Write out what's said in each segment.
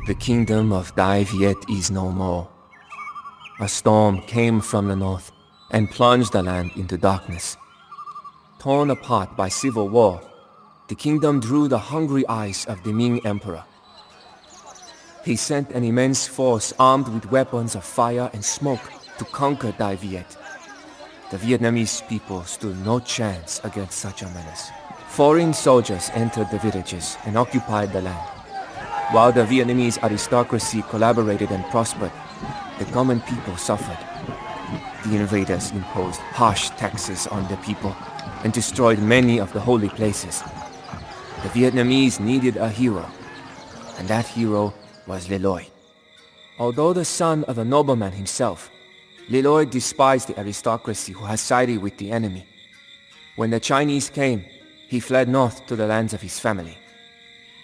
The kingdom of Dai Viet is no more. A storm came from the north and plunged the land into darkness. Torn apart by civil war, the kingdom drew the hungry eyes of the Ming Emperor. He sent an immense force armed with weapons of fire and smoke to conquer Dai Viet. The Vietnamese people stood no chance against such a menace. Foreign soldiers entered the villages and occupied the land. While the Vietnamese aristocracy collaborated and prospered, the common people suffered. The invaders imposed harsh taxes on the people and destroyed many of the holy places. The Vietnamese needed a hero, and that hero was Le Loi. Although the son of a nobleman himself, Le Loi despised the aristocracy who had sided with the enemy. When the Chinese came, he fled north to the lands of his family.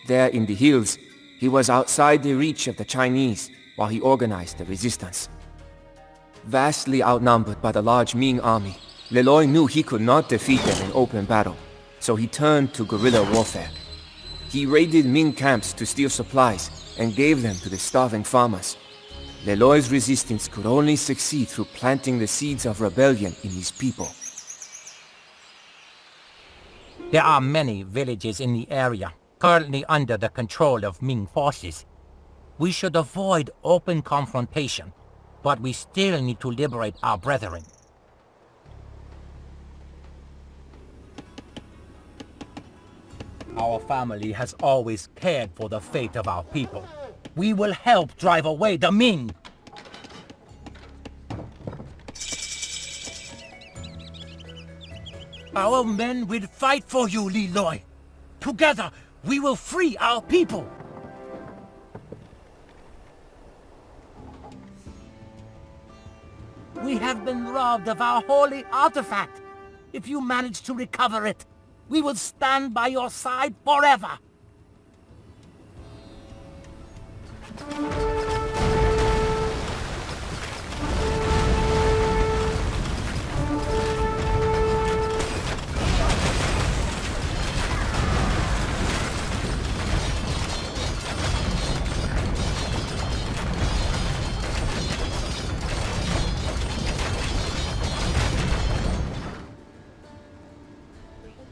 There in the hills, he was outside the reach of the Chinese while he organized the resistance. Vastly outnumbered by the large Ming army, Le Loi knew he could not defeat them in open battle, so he turned to guerrilla warfare. He raided Ming camps to steal supplies and gave them to the starving farmers. Le Loi's resistance could only succeed through planting the seeds of rebellion in his people. There are many villages in the area currently under the control of Ming forces. We should avoid open confrontation, but we still need to liberate our brethren. Our family has always cared for the fate of our people. We will help drive away the Ming. Our men will fight for you, Le Loi. Together, we will free our people. We have been robbed of our holy artifact. If you manage to recover it, we will stand by your side forever.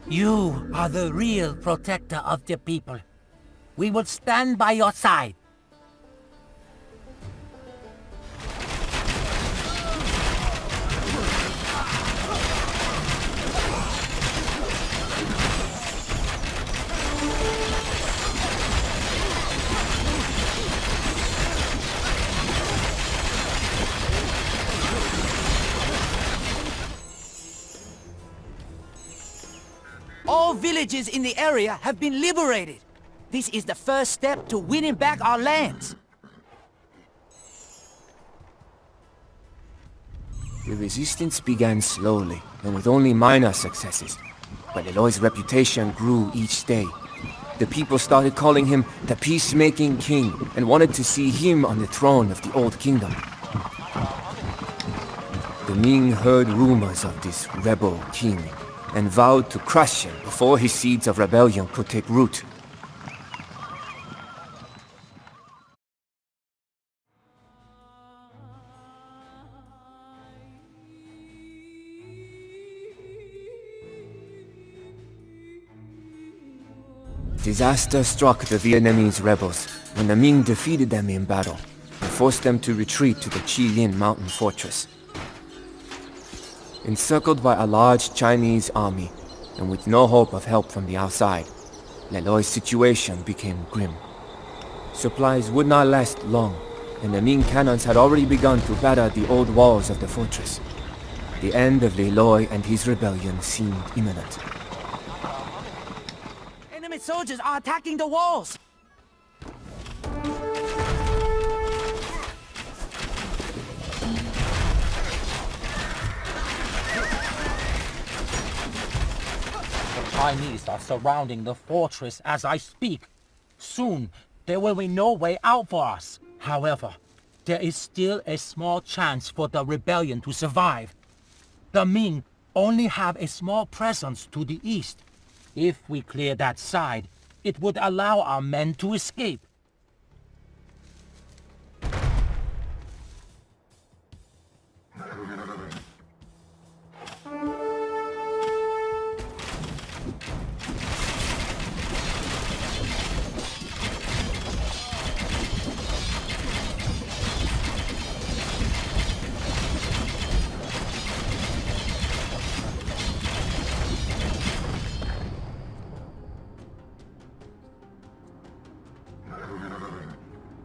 You are the real protector of the people. We will stand by your side. All villages in the area have been liberated. This is the first step to winning back our lands. The resistance began slowly and with only minor successes, but Le Loi's reputation grew each day. The people started calling him the peacemaking king and wanted to see him on the throne of the old kingdom. The Ming heard rumors of this rebel king and vowed to crush him before his seeds of rebellion could take root. Disaster struck the Vietnamese rebels when the Ming defeated them in battle and forced them to retreat to the Chi Lin mountain fortress. Encircled by a large Chinese army, and with no hope of help from the outside, Le Loi's situation became grim. Supplies would not last long, and the Ming cannons had already begun to batter the old walls of the fortress. The end of Le Loi and his rebellion seemed imminent. Enemy soldiers are attacking the walls! Chinese are surrounding the fortress as I speak. Soon, there will be no way out for us. However, there is still a small chance for the rebellion to survive. The Ming only have a small presence to the east. If we clear that side, it would allow our men to escape.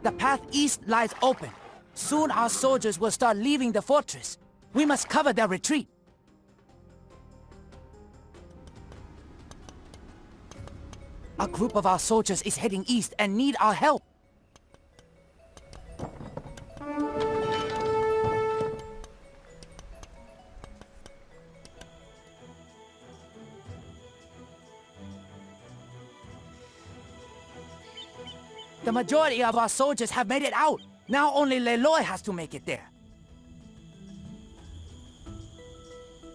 The path east lies open. Soon our soldiers will start leaving the fortress. We must cover their retreat. A group of our soldiers is heading east and need our help. The majority of our soldiers have made it out. Now only Leloy has to make it there.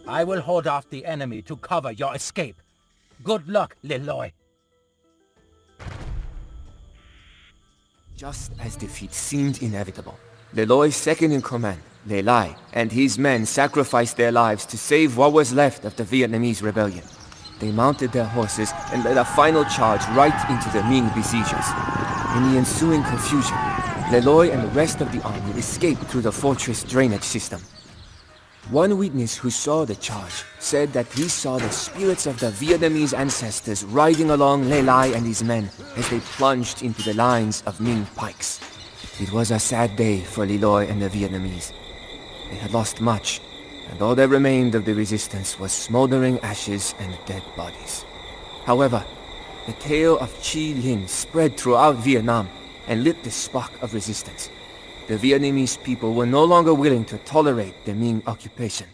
I will hold off the enemy to cover your escape. Good luck, Leloy. Just as defeat seemed inevitable, Leloy's second-in-command, Le Lai, and his men sacrificed their lives to save what was left of the Vietnamese rebellion. They mounted their horses and led a final charge right into the Ming besiegers. In the ensuing confusion, Leloy and the rest of the army escaped through the fortress drainage system. One witness who saw the charge said that he saw the spirits of the Vietnamese ancestors riding along Le Lai and his men as they plunged into the lines of Ming pikes. It was a sad day for Leloy and the Vietnamese. They had lost much, and all that remained of the resistance was smoldering ashes and dead bodies. However, the tale of Chi Linh spread throughout Vietnam and lit the spark of resistance. The Vietnamese people were no longer willing to tolerate the Ming occupation.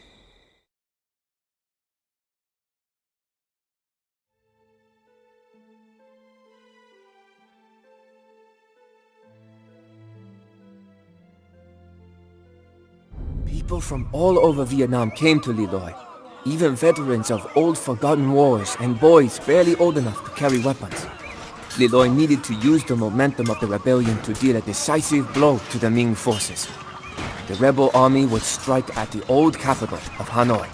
People from all over Vietnam came to Leloy, even veterans of old forgotten wars and boys barely old enough to carry weapons. Leloy needed to use the momentum of the rebellion to deal a decisive blow to the Ming forces. The rebel army would strike at the old capital of Hanoi.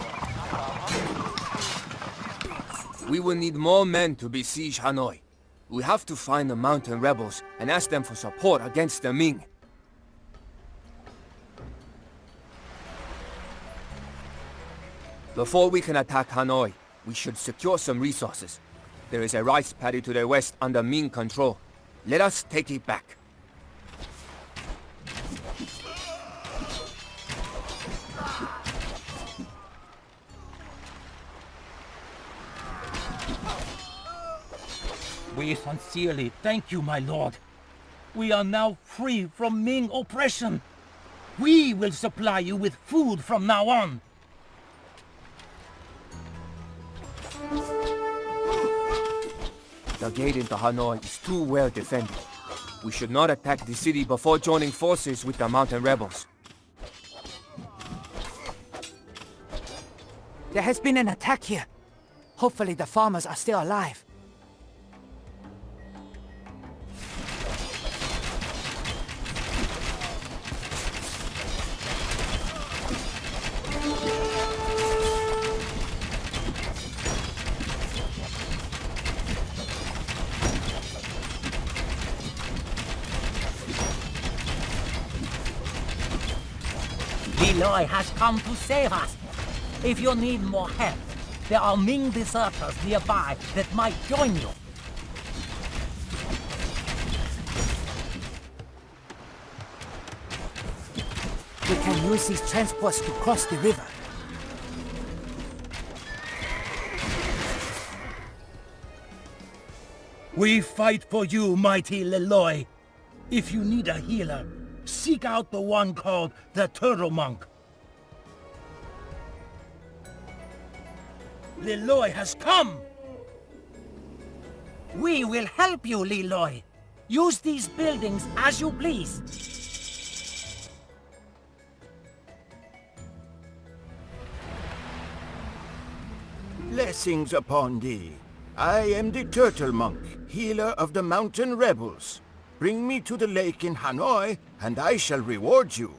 We will need more men to besiege Hanoi. We have to find the mountain rebels and ask them for support against the Ming. Before we can attack Hanoi, we should secure some resources. There is a rice paddy to the west under Ming control. Let us take it back. We sincerely thank you, my lord. We are now free from Ming oppression. We will supply you with food from now on. The gate into Hanoi is too well defended. We should not attack the city before joining forces with the mountain rebels. There has been an attack here. Hopefully the farmers are still alive. Leloy has come to save us. If you need more help, there are Ming deserters nearby that might join you. We can use these transports to cross the river. We fight for you, mighty Leloy. If you need a healer, seek out the one called the Turtle Monk. Leloy has come! We will help you, Leloy. Use these buildings as you please. Blessings upon thee. I am the Turtle Monk, healer of the mountain rebels. Bring me to the lake in Hanoi, and I shall reward you.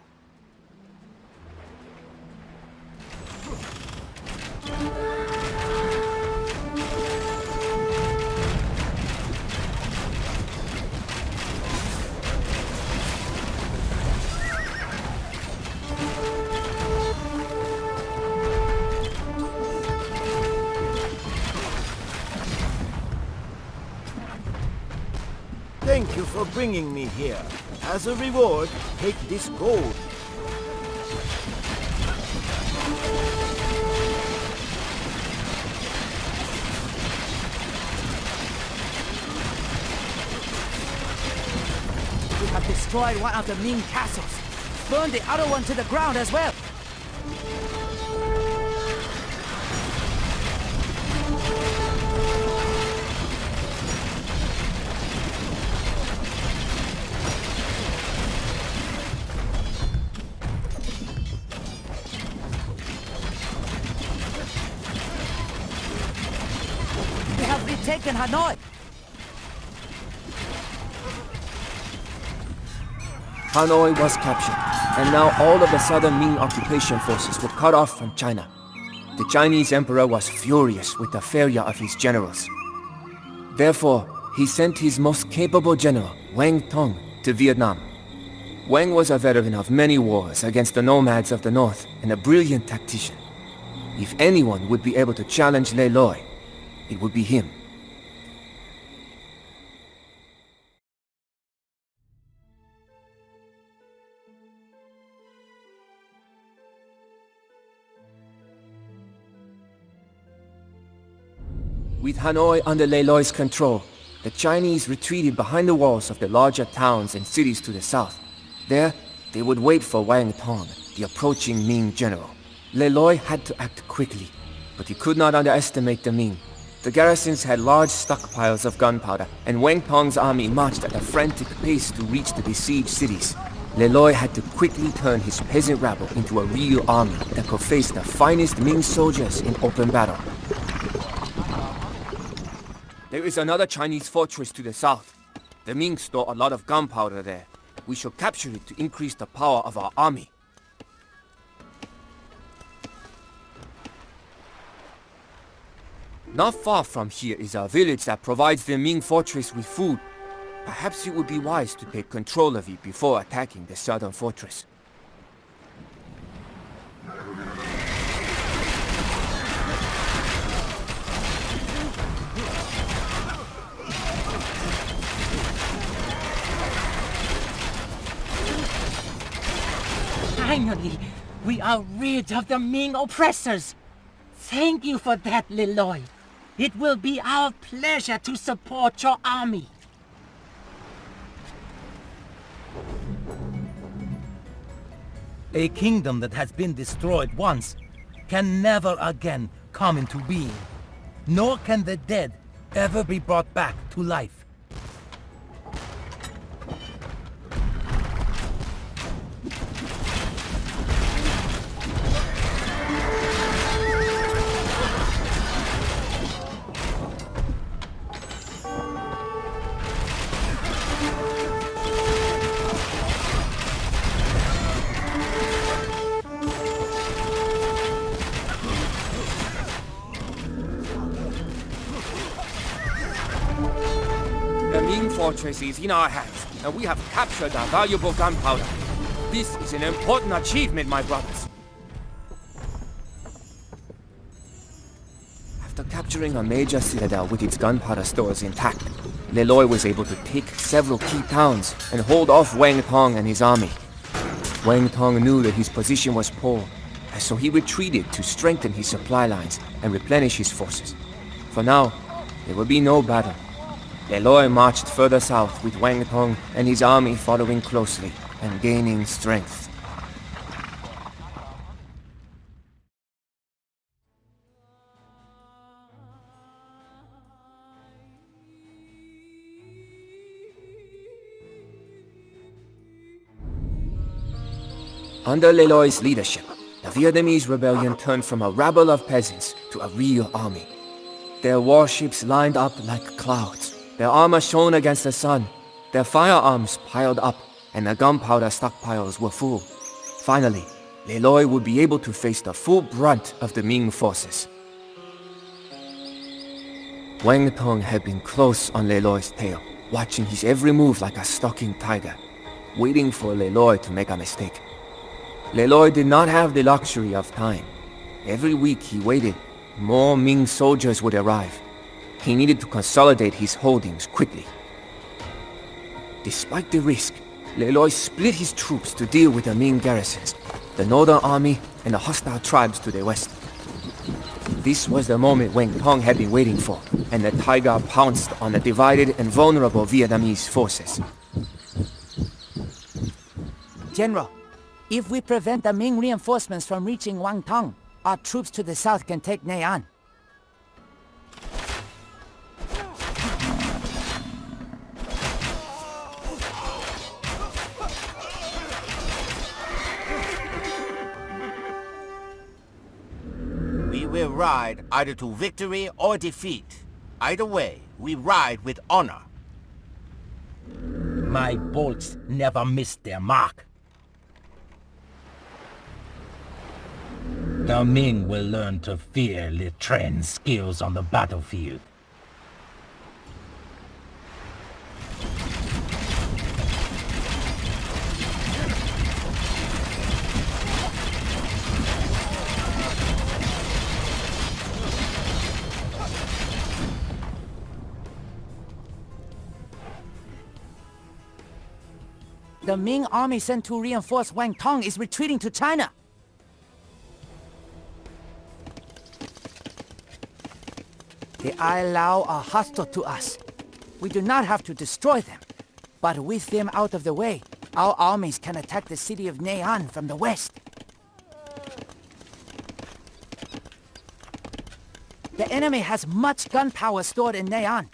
Thank you for bringing me here. As a reward, take this gold. We have destroyed one of the Ming castles. Burn the other one to the ground as well. We have retaken Hanoi. Hanoi was captured, and now all of the southern Ming occupation forces were cut off from China. The Chinese emperor was furious with the failure of his generals. Therefore, he sent his most capable general, Wang Tong, to Vietnam. Wang was a veteran of many wars against the nomads of the north and a brilliant tactician. If anyone would be able to challenge Le Loi, it would be him. With Hanoi under Le Loi's control, the Chinese retreated behind the walls of the larger towns and cities to the south. There, they would wait for Wang Tong, the approaching Ming general. Le Loi had to act quickly, but he could not underestimate the Ming. The garrisons had large stockpiles of gunpowder, and Wang Tong's army marched at a frantic pace to reach the besieged cities. Le Loi had to quickly turn his peasant rabble into a real army that could face the finest Ming soldiers in open battle. There is another Chinese fortress to the south. The Ming store a lot of gunpowder there. We shall capture it to increase the power of our army. Not far from here is a village that provides the Ming fortress with food. Perhaps it would be wise to take control of it before attacking the southern fortress. Finally, we are rid of the Ming oppressors. Thank you for that, Le Loi. It will be our pleasure to support your army. A kingdom that has been destroyed once can never again come into being. Nor can the dead ever be brought back to life. The Ming fortress is in our hands, and we have captured our valuable gunpowder. This is an important achievement, my brothers. After capturing a major citadel with its gunpowder stores intact, Le Loi was able to take several key towns and hold off Wang Tong and his army. Wang Tong knew that his position was poor, and so he retreated to strengthen his supply lines and replenish his forces. For now, there will be no battle. Le Loi marched further south with Wang Tong and his army following closely and gaining strength. Under Le Loi's leadership, the Vietnamese rebellion turned from a rabble of peasants to a real army. Their warships lined up like clouds, their armor shone against the sun, their firearms piled up, and the gunpowder stockpiles were full. Finally, Le Loi would be able to face the full brunt of the Ming forces. Wang Tong had been close on Le Loi's tail, watching his every move like a stalking tiger, waiting for Le Loi to make a mistake. Le Loi did not have the luxury of time. Every week he waited, more Ming soldiers would arrive. He needed to consolidate his holdings quickly. Despite the risk, Le Loi split his troops to deal with the Ming garrisons, the Northern Army, and the hostile tribes to the west. This was the moment Wang Tong had been waiting for, and the tiger pounced on the divided and vulnerable Vietnamese forces. General, if we prevent the Ming reinforcements from reaching Wang Tong, our troops to the south can take Nha An. We will ride either to victory or defeat. Either way, we ride with honor. My bolts never miss their mark. The Ming will learn to fear Le Tren's skills on the battlefield. The Ming army sent to reinforce Wang Tong is retreating to China. The Ai Lao are hostile to us. We do not have to destroy them. But with them out of the way, our armies can attack the city of Nha An from the west. The enemy has much gunpowder stored in Nha An.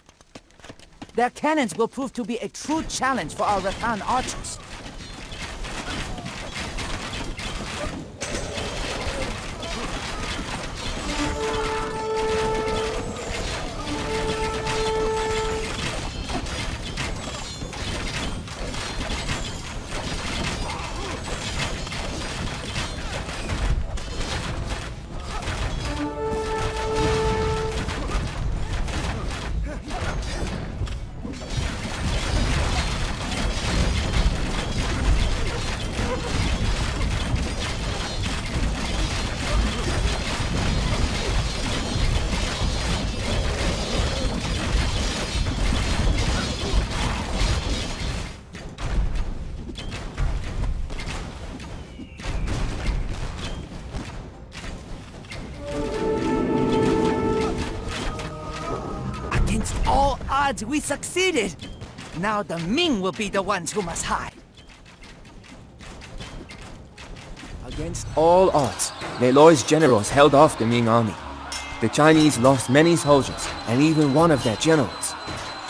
Their cannons will prove to be a true challenge for our Rattan archers. All odds, we succeeded! Now the Ming will be the ones who must hide. Against all odds, Le Loi's generals held off the Ming army. The Chinese lost many soldiers, and even one of their generals.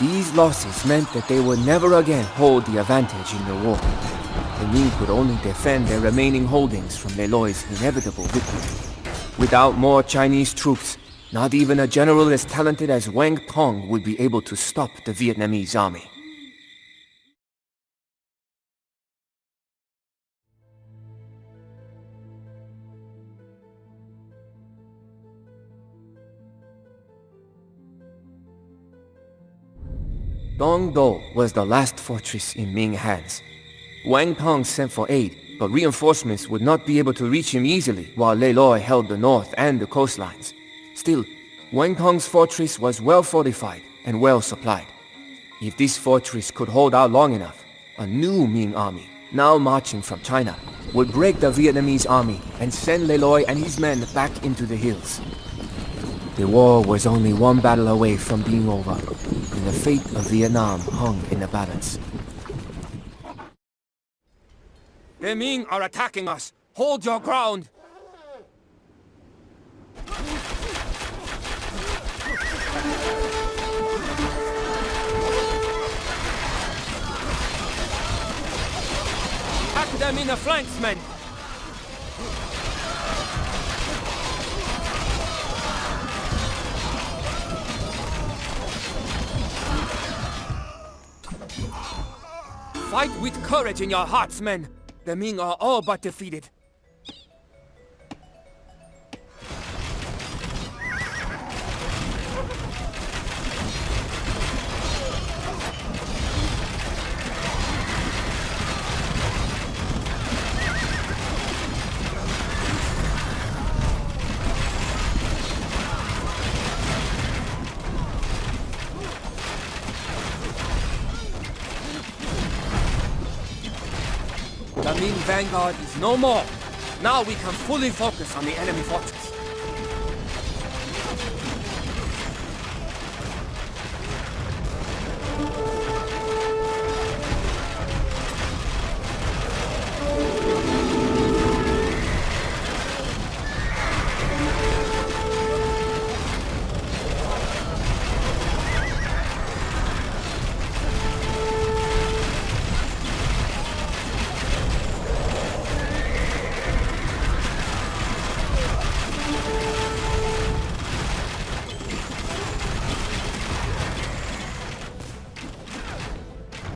These losses meant that they would never again hold the advantage in the war. The Ming could only defend their remaining holdings from Le Loi's inevitable victory. Without more Chinese troops, not even a general as talented as Wang Tong would be able to stop the Vietnamese army. Dong Do was the last fortress in Ming hands. Wang Tong sent for aid, but reinforcements would not be able to reach him easily while Le Loi held the north and the coastlines. Still, Wang Tong's fortress was well fortified and well supplied. If this fortress could hold out long enough, a new Ming army, now marching from China, would break the Vietnamese army and send Le Loi and his men back into the hills. The war was only one battle away from being over, and the fate of Vietnam hung in the balance. The Ming are attacking us! Hold your ground! Attack them in the flanks, men! Fight with courage in your hearts, men! The Ming are all but defeated. Ming vanguard is no more. Now we can fully focus on the enemy fortress.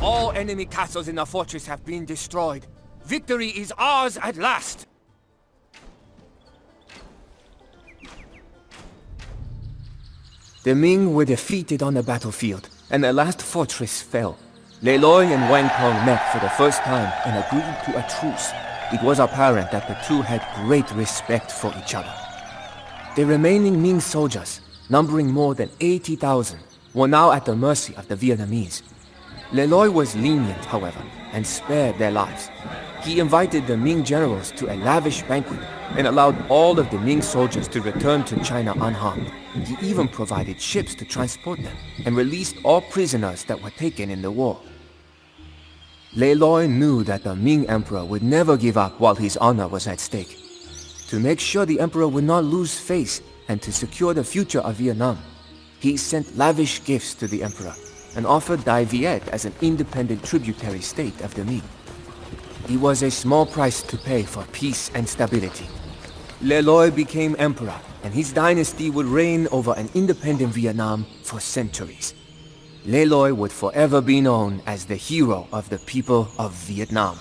All enemy castles in the fortress have been destroyed. Victory is ours at last! The Ming were defeated on the battlefield, and the last fortress fell. Le Loi and Wang Peng met for the first time and agreed to a truce. It was apparent that the two had great respect for each other. The remaining Ming soldiers, numbering more than 80,000, were now at the mercy of the Vietnamese. Le Loi was lenient, however, and spared their lives. He invited the Ming generals to a lavish banquet and allowed all of the Ming soldiers to return to China unharmed. He even provided ships to transport them and released all prisoners that were taken in the war. Le Loi knew that the Ming emperor would never give up while his honor was at stake. To make sure the emperor would not lose face and to secure the future of Vietnam, he sent lavish gifts to the emperor and offered Dai Viet as an independent tributary state of the Ming. It was a small price to pay for peace and stability. Le Loi became emperor, and his dynasty would reign over an independent Vietnam for centuries. Le Loi would forever be known as the hero of the people of Vietnam.